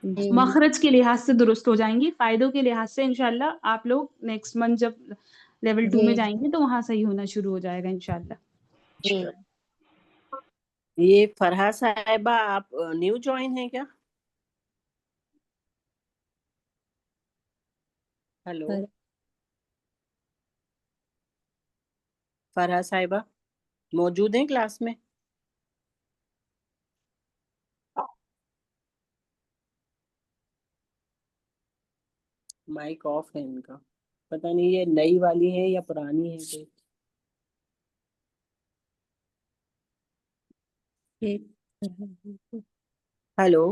S3: جی
S10: مخرج کے لحاظ سے درست ہو جائیں گی، فائدوں کے لحاظ سے انشاءاللہ آپ لوگ نیکسٹ منتھ جب لیول 2 میں جائیں گے تو وہاں صحیح ہونا شروع ہو جائے گا انشاءاللہ.
S1: یہ فرحہ صاحبہ آپ نیو جوائن ہیں کیا؟ ہلو فرحہ صاحبہ موجود ہیں کلاس میں؟ مائک آف ہے ان کا، پتہ نہیں یہ نئی والی ہے یا پرانی ہے کوئی. ہلو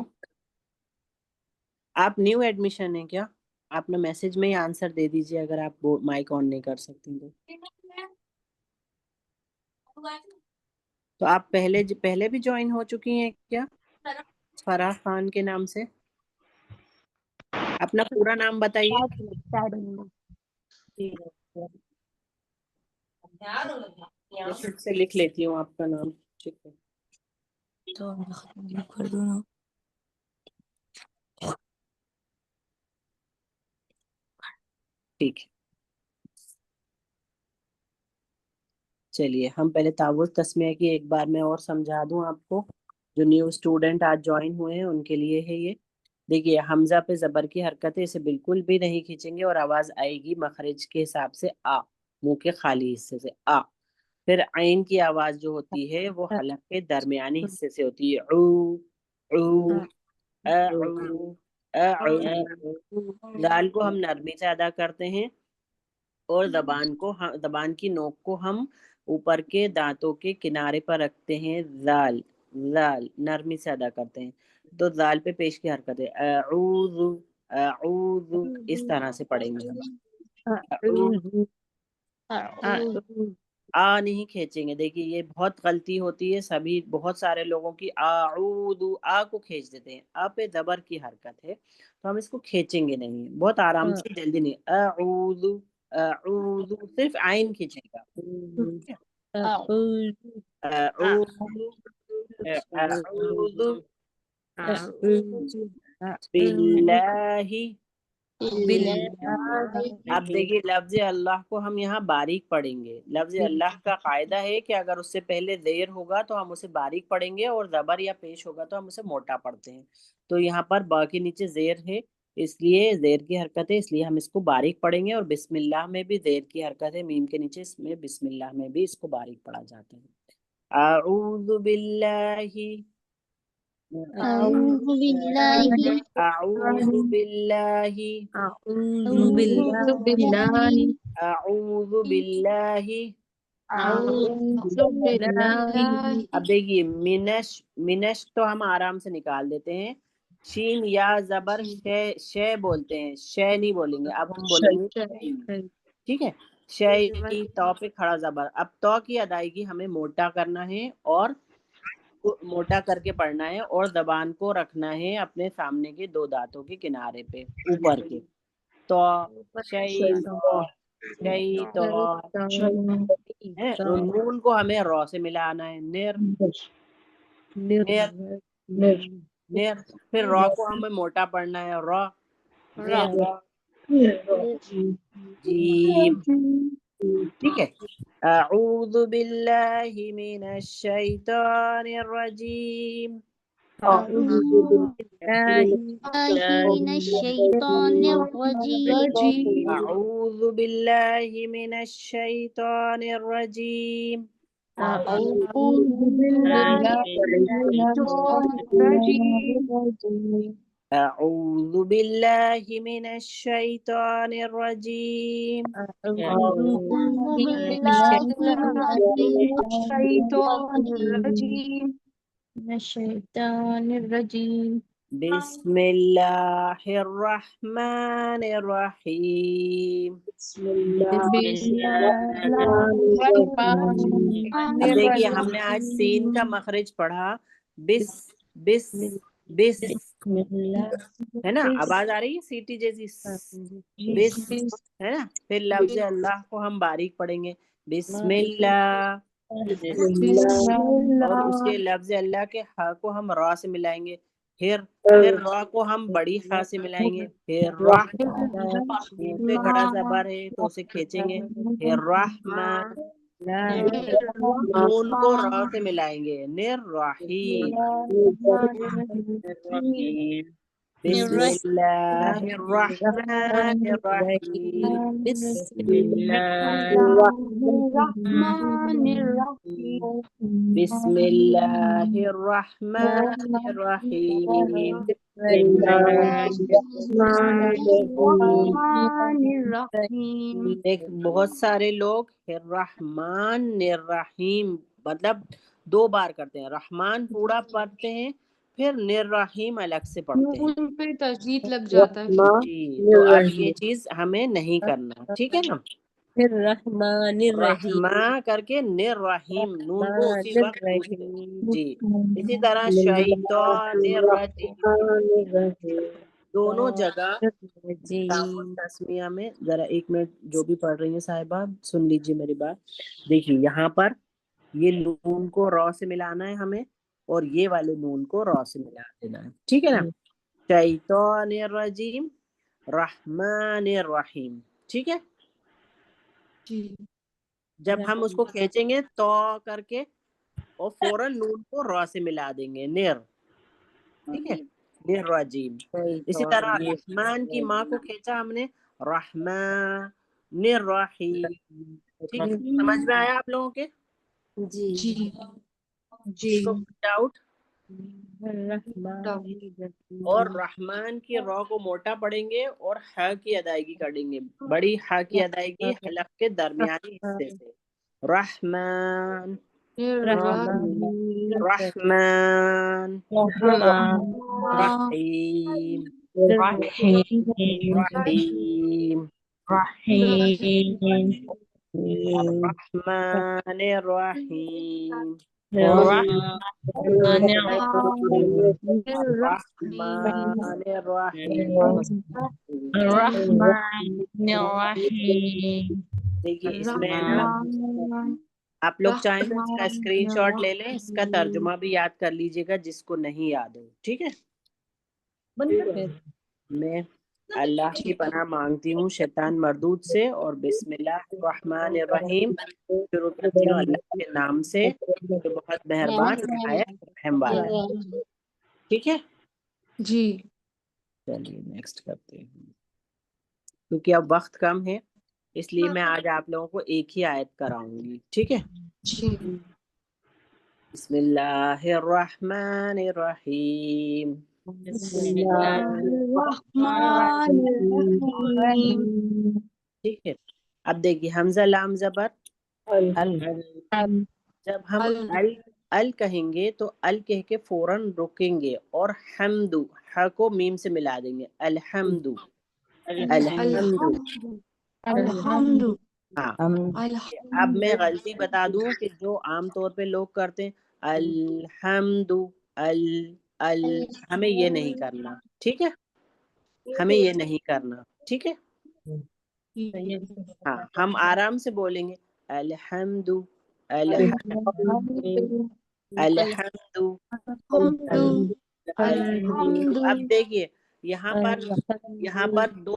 S1: آپ نیو ایڈمیشن ہیں کیا؟ آپ نے میسج میں ہی آنسر دے دیجیے اگر آپ مائک آن نہیں کر سکتے تو آپ پہلے بھی جوائن ہو چکی ہیں کیا فرح خان کے نام سے؟ اپنا پورا نام بتائیے. پھر سے لکھ لیتی ہوں آپ کا نام. ٹھیک ہے ٹھیک ہے. چلیے ہم پہلے تعوذ تسمیہ کی ایک بار میں اور سمجھا دوں آپ کو، جو نیو اسٹوڈنٹ آج جوائن ہوئے ہیں ان کے لیے ہے یہ. دیکھیے حمزہ پہ زبر کی حرکت ہے، اسے بالکل بھی نہیں کھینچیں گے اور آواز آئے گی مخرج کے حساب سے آ، منہ کے خالی حصے سے آ. پھر عین کی آواز جو ہوتی ہے وہ حلق کے درمیانی حصے سے ہوتی ہے، او او اعو اعو. دال کو ہم نرمی سے ادا کرتے ہیں اور زبان کی نوک کو ہم اوپر کے دانتوں کے کنارے پر رکھتے ہیں. زال زال نرمی سے ادا کرتے ہیں. تو زال پہ پیش کی حرکت ہے، اعوذ اعوذ، اس طرح سے پڑھیں گے ہم. آ نہیں کھینچیں گے. دیکھیے یہ بہت غلطی ہوتی ہے، سبھی بہت سارے لوگوں کی اعوذ آ کو کھینچ دیتے ہیں. آ پہ زبر کی حرکت ہے تو ہم اس کو کھینچیں گے نہیں، بہت آرام سے جلدی نہیں. اعوذ اعوذ صرف عین کھینچے گا. اعوذ باللہ. اب دیکھیے لفظ اللہ کو ہم یہاں باریک پڑھیں گے. لفظ اللہ کا قاعدہ ہے کہ اگر اس سے پہلے زیر ہوگا تو ہم اسے باریک پڑھیں گے اور زبر یا پیش ہوگا تو ہم اسے موٹا پڑھتے ہیں. تو یہاں پر با کے نیچے زیر ہے، اس لیے زیر کی حرکت ہے، اس لیے ہم اس کو باریک پڑھیں گے. اور بسم اللہ میں بھی زیر کی حرکت ہے، میم کے نیچے، اس میں بسم اللہ میں بھی اس کو باریک پڑھا جاتا ہے. اعوذ باللہ
S3: أعوذ بالله
S1: اعوذ باللہ
S9: أعوذ بالله
S1: اعوذ باللہ.
S9: أعوذ بالله
S1: اب دیکھیے منش تو ہم آرام سے نکال دیتے ہیں. شین یا زبر شے بولتے ہیں، شے نہیں بولیں گے. اب ہم بولیں گے ٹھیک ہے شے. تو پہ کھڑا زبر. اب تو کی ادائیگی ہمیں موٹا کرنا ہے اور موٹا کر کے پڑھنا ہے اور زبان کو رکھنا ہے اپنے سامنے کے دو دانتوں کے کنارے پہ اوپر کے. تو شے تو نون کو ہمیں رو سے ملانا ہے، نر نر نر. پھر رو کو ہمیں موٹا پڑھنا ہے، رو جیم. ٹھیک ہے. اعوذ باللہ من الشیطان الرجیم.
S3: أعوذ بالله من الشيطان الرجيم
S1: اعوذ باللہ من الشیطان الرجیم.
S3: أعوذ بالله من الشيطان الرجيم
S1: اعوذ باللہ من الشیطان الرجیم.
S3: أعوذ بالله من الشيطان الرجيم
S1: بسم اللہ الرحمن الرحیم. اب دیکھیے ہم نے آج سین کا مخرج پڑھا، بس بس بس ہے نا، آواز آ رہی ہے سیٹی جیسی، بس ہے نا. پھر لفظ اللہ کو ہم باریک پڑھیں گے، بسم اللہ. اور اس کے لفظ اللہ کے ہا کو ہم را سے ملائیں گے، پھر را کو ہم بڑی خا سے ملائیں گے، پھر راہ نون پہ کھڑا زبر ہے تو اسے کھینچیں گے، پھر رحمان، نون کو را سے ملائیں گے، نررحیم، بسم اللہ الرحمن الرحیم،
S2: بسم اللہ الرحمن الرحیم
S1: بسم اللہ الرحمن الرحیم،
S2: الرحمن الرحیم
S1: ایک بہت سارے لوگ الرحمن الرحیم مطلب 2 بار کرتے ہیں، رحمان پورا پڑھتے ہیں پھر الرحیم الگ سے پڑھتے ہیں،
S4: نون پہ تشدید لگ جاتا ہے
S1: جی تو اب یہ چیز ہمیں نہیں کرنا، ٹھیک ہے نا،
S9: الرحمن الرحیم
S1: رحمہ کر کے الرحیم نون کو اسی وقت پوچھتے ہیں، جی اسی طرح شیطان الرجیم دونوں جگہ تعامل تسمیہ میں، ذرا 1 منٹ جو بھی پڑھ رہی ہیں صاحبہ سن لیجیے میری بات، دیکھیے یہاں پر یہ نون کو را سے ملانا ہے ہمیں اور یہ والے نون کو را سے ملا دینا ہے، ٹھیک ہے نا، شیطان الرجیم رحمان الرحیم، ٹھیک ہے، جب ہم اس کو کھینچیں گے تو کر کے اور فوراً نون کو را سے ملا دیں گے، نیر، ٹھیک ہے، نیر راجیم، اسی طرح رحمان کی ماں کو کھینچا ہم نے، رحمان نیر رحیم، ٹھیک ہے، سمجھ میں آیا آپ لوگوں کے؟
S4: جی
S1: ڈاؤٹ؟
S9: الرحمن
S1: اور رحمان کی را کو موٹا پڑھیں گے اور ح کی ادائیگی کریں گے، بڑی ح کی ادائیگی حلق کے درمیانی حصے سے، رحمان رحمان رحیم رحیم الرحمن الرحیم الرحمن الرحیم، دیکھیے اس میں آپ لوگ چاہیں تو اس کا اسکرین شاٹ لے لیں، اس کا ترجمہ بھی یاد کر لیجیے گا جس کو نہیں یاد ہو، ٹھیک ہے، میں اللہ کی پناہ مانگتی ہوں شیطان مردود سے اور بسم اللہ الرحمن الرحیم شروع کرتی ہوں اللہ کے نام سے جو بہت مہربان نہایت رحم والا ہے، ٹھیک ہے،
S4: جی
S1: چلیے نیکسٹ کرتے ہیں، کیونکہ اب وقت کم ہے اس لیے میں آج آپ لوگوں کو ایک ہی آیت کراؤں گی، ٹھیک ہے، بسم اللہ الرحمن الرحیم، ٹھیک ہے، اب دیکھیے حمزہ لام زبر، جب ہم ال کہیں گے تو ال کہہ کے فوراً رکیں گے اور حمد ح کو میم سے ملا دیں گے، الحمد الحمد، ہاں اب میں غلطی بتا دوں کہ جو عام طور پہ لوگ کرتے ہیں الحمد ہمیں یہ نہیں کرنا، ٹھیک ہے، ہمیں یہ نہیں کرنا، ٹھیک ہے، ہاں ہم آرام سے بولیں گے الحمد الحمد الحمد، اب دیکھیے یہاں پر 2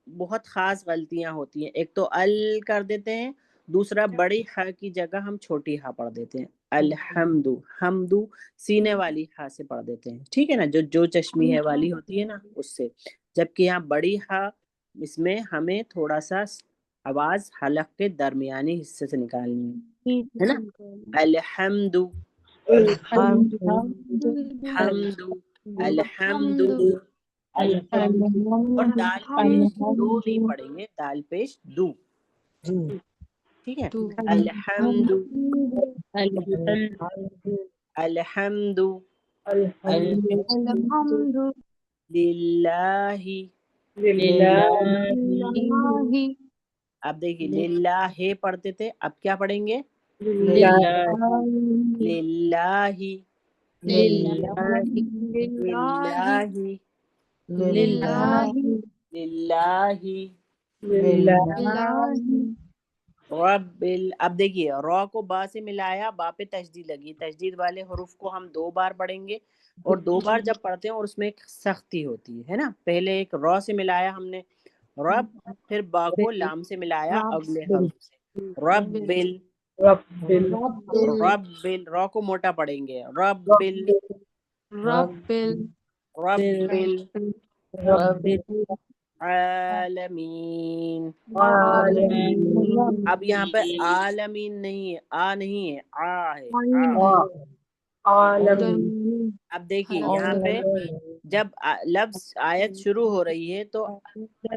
S1: بہت خاص غلطیاں ہوتی ہیں، ایک تو ال کر دیتے ہیں، دوسرا بڑی ح کی جگہ ہم چھوٹی ح پڑھ دیتے ہیں، الحمد حمد سینے والی ح سے پڑھ دیتے ہیں، ٹھیک ہے نا، جو چشمی ہے والی ہوتی ہے نا اس سے، جبکہ یہاں بڑی ح اس میں ہمیں تھوڑا سا آواز حلق کے درمیانی حصے سے نکالنی ہے نا، الحمد حمد الحمد، اور دال پیش دو نہیں پڑھیں گے، دال پیش دو، ٹھیک ہے، الحمد الحمد للہ، اب دیکھیے للہ پڑھتے تھے، اب کیا پڑھیں گے، للہ رب اب دیکھیے را کو با سے ملایا، با پہ تشدید لگی، تشدید والے حروف کو ہم 2 بار پڑھیں گے، اور 2 بار جب پڑھتے ہیں اور اس میں ایک سختی ہوتی ہے نا. پہلے ایک را سے ملایا ہم نے رب, پھر با کو لام سے ملایا اگلے حرف سے. رب بل,
S5: رب بل
S1: رب بل, را کو موٹا پڑھیں گے. رب بل,
S10: ربل
S1: رب بل
S5: رب
S1: عالمین.
S5: العالمین.
S1: اب یہاں پہ عالمین نہیں ہے, آ نہیں ہے, آ ہے.
S5: عالمین.
S1: اب دیکھیے یہاں پہ جب لفظ آیت شروع ہو رہی ہے تو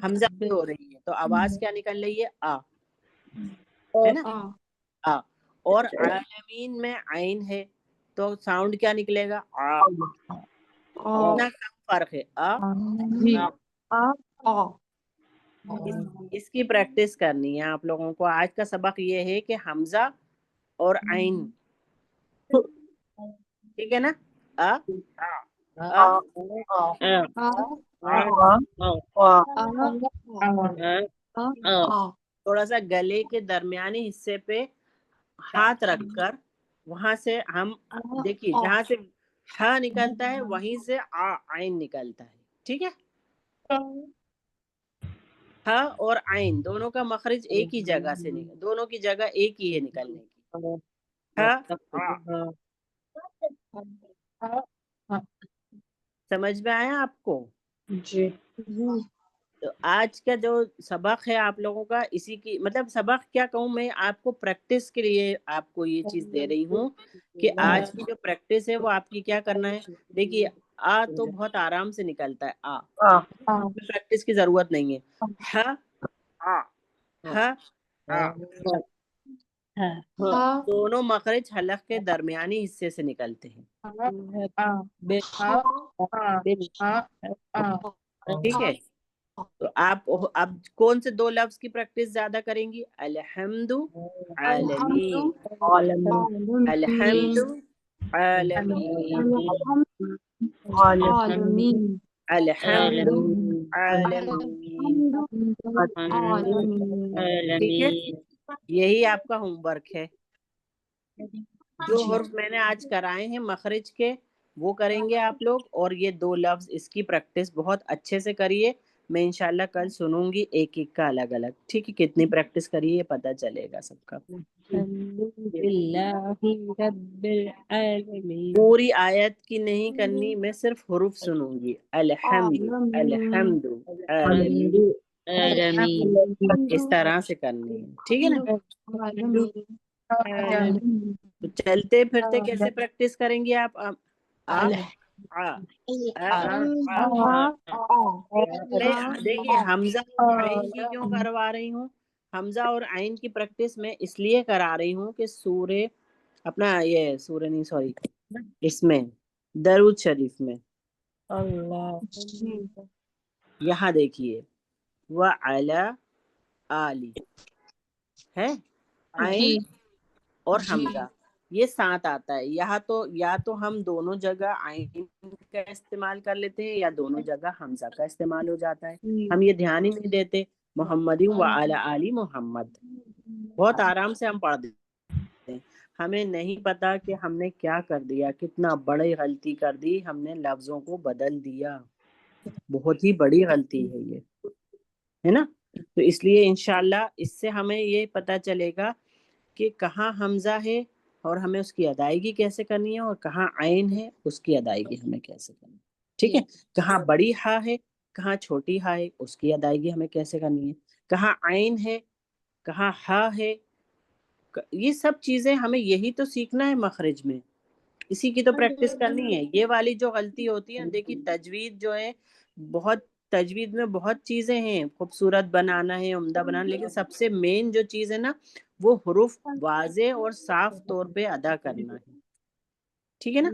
S1: حمزہ سے ہو رہی ہے, تو آواز کیا نکل رہی ہے؟ آ, ہے نا, آ. اور عالمین میں عین ہے تو ساؤنڈ کیا نکلے گا؟ آ. اتنا کم فرق ہے. آ. اس کی پریکٹس کرنی ہے آپ لوگوں کو. آج کا سبق یہ ہے کہ حمزہ اور عین, ٹھیک ہے نا. آ, آ, تھوڑا سا گلے کے درمیانی حصے پہ ہاتھ رکھ کر وہاں سے ہم دیکھیے جہاں سے ہا نکلتا ہے وہیں سے عین نکلتا ہے, ٹھیک ہے. ہا اور عین دونوں کا مخرج ایک ہی جگہ سے دونوں کی جگہ ایک ہی ہے نکلنے کی. ہا, سمجھ میں آیا آپ کو؟
S5: جی.
S1: تو آج کا جو سبق ہے آپ لوگوں کا, اسی کی مطلب سبق کیا کہوں میں آپ کو, پریکٹس کے لیے آپ کو یہ چیز دے رہی ہوں کہ آج کی جو پریکٹس ہے وہ آپ کی کیا کرنا ہے. دیکھیے آ تو بہت آرام سے نکلتا ہے, آ پریکٹس کی ضرورت نہیں ہے. ہا, آ, ہا, آ, دونوں مخرج حلق کے درمیانی حصے سے نکلتے ہیں, ٹھیک ہے. تو آپ اب کون سے 2 لفظ کی پریکٹس زیادہ کریں گی؟ الحمد عالمین, الحمد عالمین, الحمد عالمین, ٹھیک ہے. یہی آپ کا ہوم ورک ہے. جو حرف میں نے آج کرائے ہیں مخرج کے وہ کریں گے آپ لوگ, اور یہ 2 لفظ اس کی پریکٹس بہت اچھے سے کریے. میں انشاءاللہ کل سنوں گی ایک ایک کا الگ الگ, ٹھیک ہے. کتنی پریکٹس کریے پتہ چلے گا سب کا.
S9: الحمدللہ رب العالمین.
S1: پوری آیت کی نہیں کرنی, میں صرف حروف سنوں گی. الحمد, الحمد عالمین, اس طرح سے کرنی ہے, ٹھیک ہے نا. تو چلتے پھرتے کیسے پریکٹس کریں گے آپ؟ دیکھیے حمزہ اور عین کی کیوں کروا رہی ہوں؟ حمزہ اور عین کی پریکٹس میں اس لیے کرا رہی ہوں کہ سورہ اپنا یہ سورہ نہیں سوری اس میں درود شریف میں یہاں دیکھیے وعلی آلی ہے عین اور حمزہ, یہ ساتھ آتا ہے. یہاں تو یا تو ہم دونوں جگہ عین کا استعمال کر لیتے ہیں یا دونوں جگہ حمزہ کا استعمال ہو جاتا ہے. ہم یہ دھیان ہی نہیں دیتے. محمد وعلی آلی محمد بہت آرام سے ہم پڑھ دیتے ہیں. ہمیں نہیں پتا کہ ہم نے کیا کر دیا, کتنا بڑی غلطی کر دی ہم نے, لفظوں کو بدل دیا. بہت ہی بڑی غلطی ہے یہ, ہے نا. تو اس لیے انشاءاللہ اس سے ہمیں یہ پتا چلے گا کہ کہاں حمزہ ہے اور ہمیں اس کی ادائیگی کیسے کرنی ہے, اور کہاں عین ہے اس کی ادائیگی ہمیں کیسے کرنی ہے, ٹھیک ہے. کہاں بڑی ہا ہے کہاں چھوٹی ہا ہے اس کی ادائیگی ہمیں کیسے کرنی ہے, کہاں عین ہے کہاں ہا ہے, یہ سب چیزیں ہمیں یہی تو سیکھنا ہے مخرج میں, اسی کی تو پریکٹس کرنی ہے. یہ والی جو غلطی ہوتی ہے دیکھیے, تجوید جو ہے بہت, تجوید میں بہت چیزیں ہیں, خوبصورت بنانا ہے, عمدہ بنانا, لیکن سب سے مین جو چیز ہے نا وہ حروف واضح اور صاف طور پہ ادا کرنا ہے, ٹھیک ہے نا.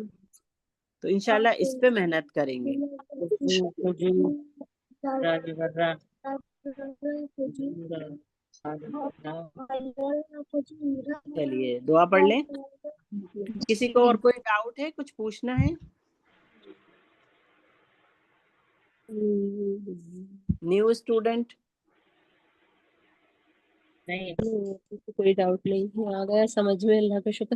S1: تو انشاءاللہ اس پہ محنت کریں گے. چلیے دعا پڑھ لیں. کسی کو اور کوئی ڈاؤٹ ہے, کچھ پوچھنا ہے؟ نیو اسٹوڈنٹ
S9: نہیں کوئی ڈاؤٹ نہیں ہے, آ گیا سمجھ میں, اللہ کا شکر.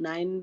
S1: 9